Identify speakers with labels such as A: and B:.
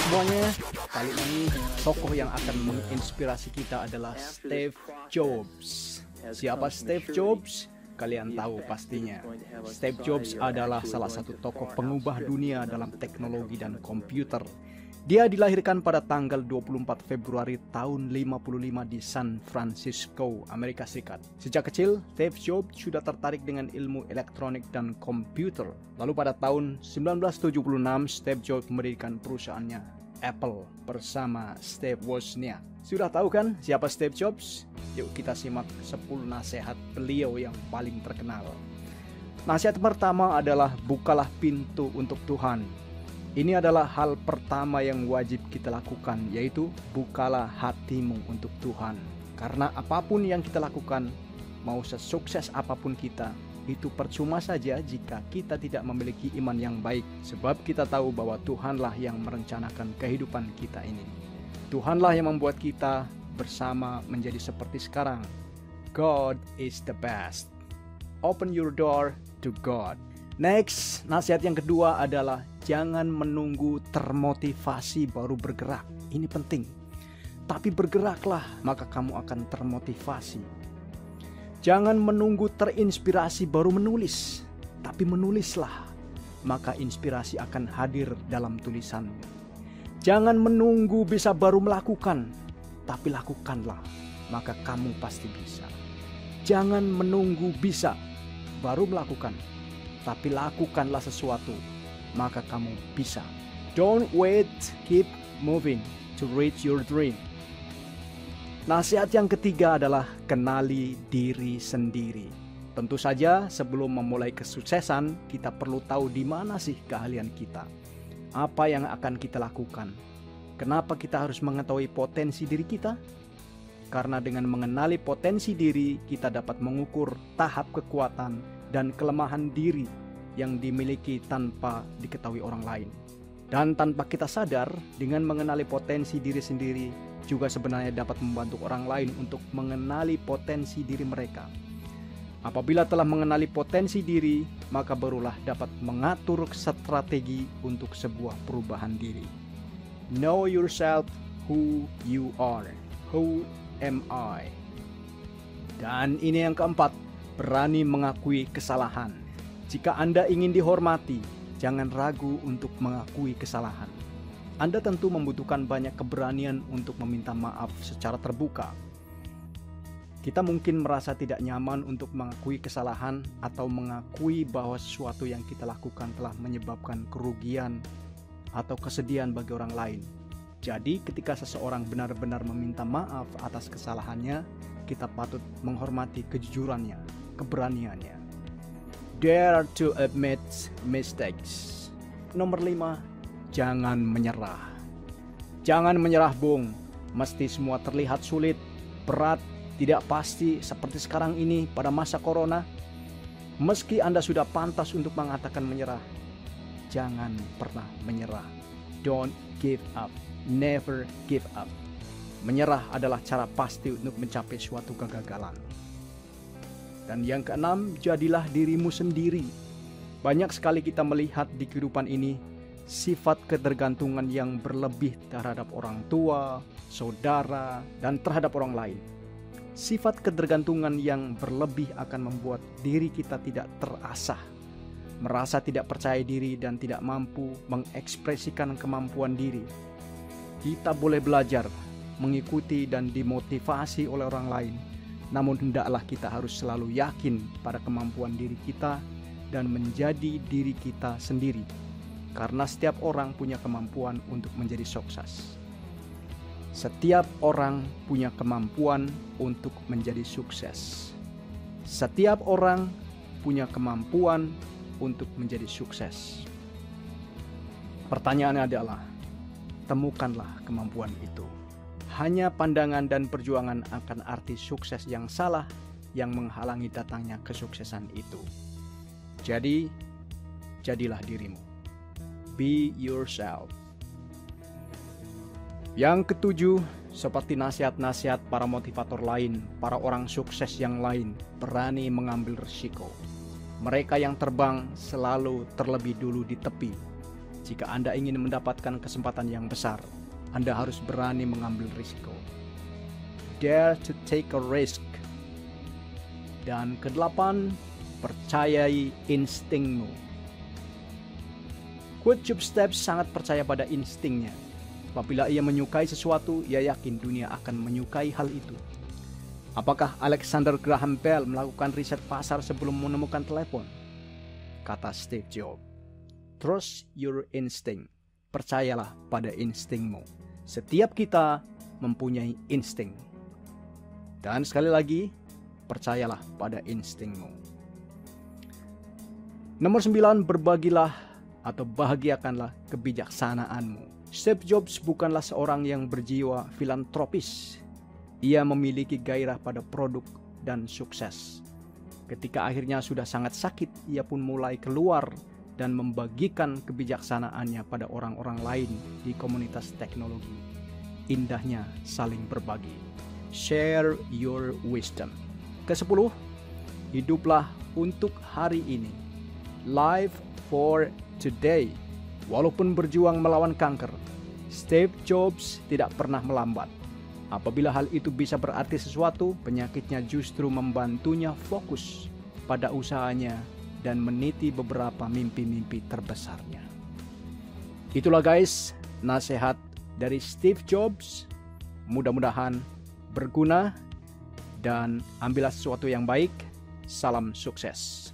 A: semuanya, kali ini tokoh yang akan menginspirasi kita adalah Steve Jobs. Siapa Steve Jobs? Kalian tahu pastinya. Steve Jobs adalah salah satu tokoh pengubah dunia dalam teknologi dan komputer. Dia dilahirkan pada tanggal 24 Februari tahun 55 di San Francisco, Amerika Serikat. Sejak kecil, Steve Jobs sudah tertarik dengan ilmu elektronik dan komputer. Lalu pada tahun 1976, Steve Jobs mendirikan perusahaannya Apple bersama Steve Wozniak. Sudah tahu kan siapa Steve Jobs? Yuk kita simak 10 nasihat beliau yang paling terkenal. Nasihat pertama adalah bukalah pintu untuk Tuhan. Ini adalah hal pertama yang wajib kita lakukan, yaitu bukalah hatimu untuk Tuhan. Karena apapun yang kita lakukan, mau sesukses apapun kita, itu percuma saja jika kita tidak memiliki iman yang baik. Sebab kita tahu bahwa Tuhanlah yang merencanakan kehidupan kita ini. Tuhanlah yang membuat kita bersama menjadi seperti sekarang. God is the best. Open your door to God. Next, nasihat yang kedua adalah jangan menunggu termotivasi baru bergerak. Ini penting. Tapi bergeraklah, maka kamu akan termotivasi. Jangan menunggu terinspirasi baru menulis. Tapi menulislah, maka inspirasi akan hadir dalam tulisanmu. Jangan menunggu bisa baru melakukan. Tapi lakukanlah, maka kamu pasti bisa. Jangan menunggu bisa baru melakukan. Tapi lakukanlah sesuatu, maka kamu bisa. Don't wait, keep moving to reach your dream. Nasihat yang ketiga adalah kenali diri sendiri. Tentu saja sebelum memulai kesuksesan, kita perlu tahu di mana sih keahlian kita. Apa yang akan kita lakukan? Kenapa kita harus mengetahui potensi diri kita? Karena dengan mengenali potensi diri, kita dapat mengukur tahap kekuatan dan kelemahan diri yang dimiliki tanpa diketahui orang lain. Dan tanpa kita sadar, dengan mengenali potensi diri sendiri juga sebenarnya dapat membantu orang lain untuk mengenali potensi diri mereka. Apabila telah mengenali potensi diri, maka barulah dapat mengatur strategi untuk sebuah perubahan diri. Know yourself, who you are. Who am I? Dan ini yang keempat, berani mengakui kesalahan. Jika Anda ingin dihormati, jangan ragu untuk mengakui kesalahan. Anda tentu membutuhkan banyak keberanian untuk meminta maaf secara terbuka. Kita mungkin merasa tidak nyaman untuk mengakui kesalahan atau mengakui bahwa sesuatu yang kita lakukan telah menyebabkan kerugian atau kesedihan bagi orang lain. Jadi ketika seseorang benar-benar meminta maaf atas kesalahannya, kita patut menghormati kejujurannya, keberaniannya. Dare to admit mistakes. Nomor 5, jangan menyerah. Jangan menyerah, Bung. Mesti semua terlihat sulit, berat, tidak pasti seperti sekarang ini pada masa corona. Meski Anda sudah pantas untuk mengatakan menyerah, jangan pernah menyerah. Don't give up. Never give up. Menyerah adalah cara pasti untuk mencapai suatu kegagalan. Dan yang keenam, jadilah dirimu sendiri. Banyak sekali kita melihat di kehidupan ini sifat ketergantungan yang berlebih terhadap orang tua, saudara, dan terhadap orang lain. Sifat ketergantungan yang berlebih akan membuat diri kita tidak terasah, merasa tidak percaya diri dan tidak mampu mengekspresikan kemampuan diri. Kita boleh belajar, mengikuti dan dimotivasi oleh orang lain. Namun hendaklah kita harus selalu yakin pada kemampuan diri kita dan menjadi diri kita sendiri. Karena setiap orang punya kemampuan untuk menjadi sukses. Setiap orang punya kemampuan untuk menjadi sukses. Setiap orang punya kemampuan untuk menjadi sukses. Pertanyaannya adalah, temukanlah kemampuan itu. Hanya pandangan dan perjuangan akan arti sukses yang salah yang menghalangi datangnya kesuksesan itu. Jadi, jadilah dirimu. Be yourself. Yang ketujuh, seperti nasihat-nasihat para motivator lain, para orang sukses yang lain, berani mengambil risiko. Mereka yang terbang selalu terlebih dulu di tepi. Jika Anda ingin mendapatkan kesempatan yang besar, Anda harus berani mengambil risiko. Dare to take a risk. Dan kedelapan, percayai instingmu. Coach Job Step sangat percaya pada instingnya. Apabila ia menyukai sesuatu, ia yakin dunia akan menyukai hal itu. Apakah Alexander Graham Bell melakukan riset pasar sebelum menemukan telepon? Kata Steve Jobs, trust your instinct. Percayalah pada instingmu. Setiap kita mempunyai insting. Dan sekali lagi, percayalah pada instingmu. Nomor 9, berbagilah atau bahagiakanlah kebijaksanaanmu. Steve Jobs bukanlah seorang yang berjiwa filantropis. Ia memiliki gairah pada produk dan sukses. Ketika akhirnya sudah sangat sakit, ia pun mulai keluar dan membagikan kebijaksanaannya pada orang-orang lain di komunitas teknologi. Indahnya saling berbagi. Share your wisdom. Ke-10, hiduplah untuk hari ini. Live for today. Walaupun berjuang melawan kanker, Steve Jobs tidak pernah melambat. Apabila hal itu bisa berarti sesuatu, penyakitnya justru membantunya fokus pada usahanya dan meniti beberapa mimpi-mimpi terbesarnya. Itulah guys, nasihat dari Steve Jobs. Mudah-mudahan berguna dan ambillah sesuatu yang baik. Salam sukses.